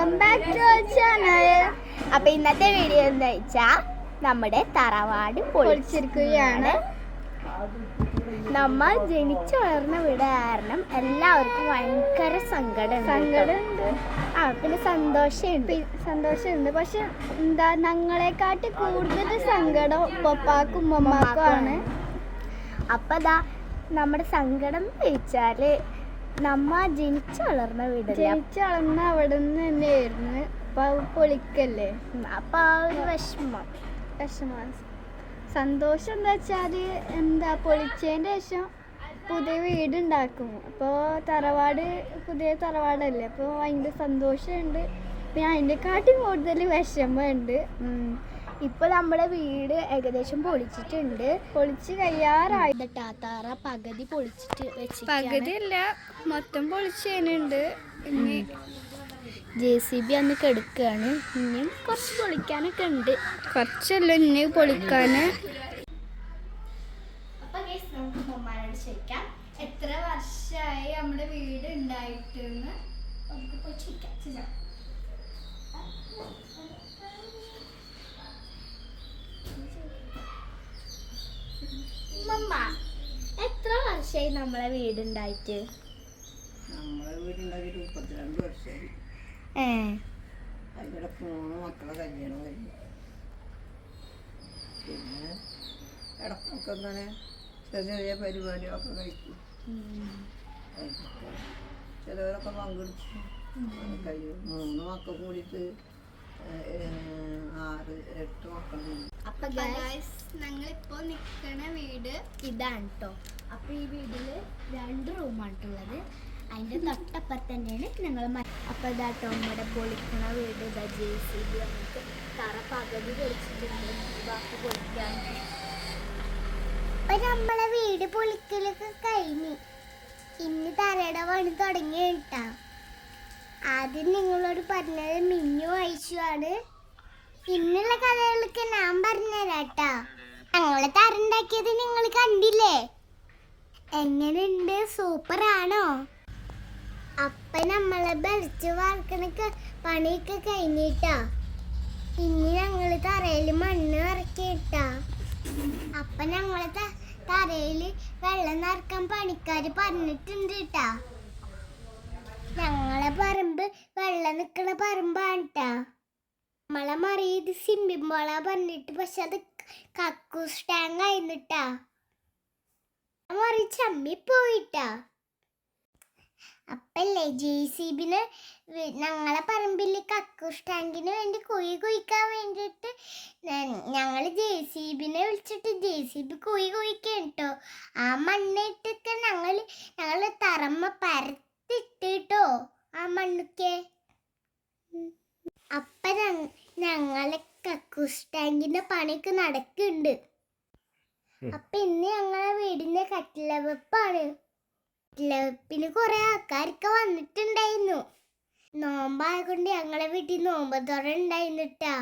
Welcome back to our channel. അപ്പോൾ ഇന്നത്തെ video എന്താ വെച്ചാൽ നമ്മുടെ തറവാട് പൊളിച്ചിരിക്കുകയാണ്. നമ്മൾ ജനിച്ചു വളർന്ന വീട് കാരണം എല്ലാവർക്കും ഭയങ്കര സങ്കടമുണ്ട്. പിന്നെ സന്തോഷമുണ്ട്. പക്ഷെ എന്താ ഞങ്ങളെക്കാട്ടി കൂടുതൽ സങ്കടം പപ്പാക്കും ഉമ്മമാക്കും ആണ്. അപ്പം ദാ നമ്മുടെ സങ്കടം വെച്ചാൽ നമ്മ ജനിച്ചു വളർന്ന അവിടെ നിന്ന് തന്നെയായിരുന്നു. അപ്പം പൊളിക്കല്ലേ, അപ്പം ആ ഒരു വിഷമം. സന്തോഷം എന്താ വെച്ചാൽ എന്താ പൊളിച്ചതിൻ്റെ ശേഷം പുതിയ വീടുണ്ടാക്കും. അപ്പോൾ പുതിയ തറവാടല്ലേ, അപ്പോൾ ഭയങ്കര സന്തോഷമുണ്ട്. പിന്നെ അതിൻ്റെക്കാട്ടി കൂടുതൽ വിഷമമുണ്ട്. ഇപ്പോൾ നമ്മുടെ വീട് ഏകദേശം പൊളിച്ച് കഴിയാറായിട്ട് തറ പകുതി പൊളിച്ചിട്ട് പകുതിയല്ല മൊത്തം പൊളിച്ചതിനുണ്ട്. ഇനി JCB അന്ന് കെടുക്കുകയാണ്. ഇനിയും കുറച്ച് പൊളിക്കാനൊക്കെ ഉണ്ട്, കുറച്ചല്ല ഇനി പൊളിക്കാൻ. അപ്പൊ നമുക്ക് ഉമ്മമാരോട് ചോദിക്കാം എത്ര വർഷമായി നമ്മുടെ വീട് ഉണ്ടായിട്ടെന്ന്. നമുക്ക് പോയി ചോദിക്കാം. എത്ര വർഷമായി നമ്മളെ വീടുണ്ടായിട്ട്? നമ്മളെ വീടുണ്ടാക്കിയിട്ട് 32 വർഷമായി. അതിൻ്റെ 3 മക്കളെ കല്യാണം കഴിഞ്ഞു. പിന്നെ ഇടക്കൊക്കെ അങ്ങനെ ചെറിയ പരിപാടികളൊക്കെ കഴിക്കും. ചിലവരൊക്കെ പങ്കെടുത്തു. കഴിയും 3 മക്കൾ കൂടിയിട്ട് 6-8 മക്കളുണ്ട്. അപ്പൊ ഞങ്ങളിപ്പോ നിക്കണ വീട് ഇതാണ് കേട്ടോ. അപ്പൊ ഈ വീട്ടില് 2 റൂമായിട്ടുള്ളത്. അതിന്റെ തൊട്ടപ്പുറത്ത് തന്നെയാണ് ഞങ്ങൾ. അപ്പൊ ഇതാട്ടോ നമ്മുടെ പൊളിക്കണ വീട്. ഇതാ JCB നമുക്ക് തറ പകുതി പൊളിച്ചിട്ടുണ്ട്, ബാക്കി പൊളിക്കാൻ. അപ്പൊ നമ്മളെ വീട് പൊളിക്കലൊക്കെ കഴിഞ്ഞു. ഇന്ന് തറയുടെ പണി തുടങ്ങി കേട്ടാ. ആദ്യം നിങ്ങളോട് പറഞ്ഞത് മിന്നു ഐശുവാണ്. ഇന്നുള്ള കഥകളൊക്കെ ഞാൻ പറഞ്ഞുതരാട്ടാ. ഞങ്ങളെ തറുണ്ടാക്കിയത് നിങ്ങൾ കണ്ടില്ലേ? എങ്ങനെയുണ്ട്? സൂപ്പറാണോ? അപ്പൊ നമ്മളെ ബെൽറ്റ് വാർക്കണ പണിയൊക്കെ കഴിഞ്ഞിട്ടാ. ഇനി ഞങ്ങള് തറയില് മണ്ണ് നിറക്കിട്ടാ. അപ്പൊ ഞങ്ങളെ തറയില് വെള്ളം നിറക്കാൻ പണിക്കാര് പറഞ്ഞിട്ടുണ്ട് കേട്ടാ. ഞങ്ങളെ പറമ്പ് വെള്ളം നിക്കണ പറമ്പാണ് ട്ടാ. നമ്മളെ മറിയത് സിമ്പിമ്പോള പറഞ്ഞിട്ട്, പക്ഷെ അത് കക്കൂസ് ടാങ്ക് ആയിരുന്നിട്ടാ. മറി ചമ്മിപ്പോയിട്ടാ. അപ്പല്ലേ JCBന് ഞങ്ങളെ പറമ്പില് കക്കൂസ് ടാങ്കിന് വേണ്ടി കുഴി കുഴിക്കാൻ വേണ്ടിയിട്ട് ഞങ്ങള് JCBനെ വിളിച്ചിട്ട് JCB കുഴി കുഴിക്കേട്ടോ. ആ മണ്ണിട്ടൊക്കെ ഞങ്ങള് തറമ്മ പരത്തിട്ടോ ആ മണ്ണൊക്കെ. അപ്പൊ ഞങ്ങളെ കക്കൂസ് ടാങ്കിന്റെ പണിയൊക്കെ നടക്കുന്നുണ്ട്. അപ്പൊ ഇന്ന് ഞങ്ങളെ വീടിന്റെ കട്ടില വെപ്പാണ്. പിന്നെ കുറെ ആൾക്കാരൊക്കെ വന്നിട്ടുണ്ടായിരുന്നു. നോമ്പായതുകൊണ്ട് ഞങ്ങളെ വീട്ടിൽ നോമ്പത്തോറ ഉണ്ടായിരുന്നിട്ടാ.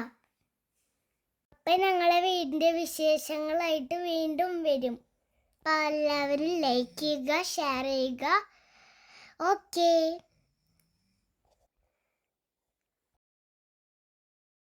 അപ്പൊ ഞങ്ങളെ വീടിന്റെ വിശേഷങ്ങളായിട്ട് വീണ്ടും വരും. അപ്പൊ എല്ലാവരും ലൈക്ക് ചെയ്യുക, ഷെയർ ചെയ്യുക. ഓക്കേ.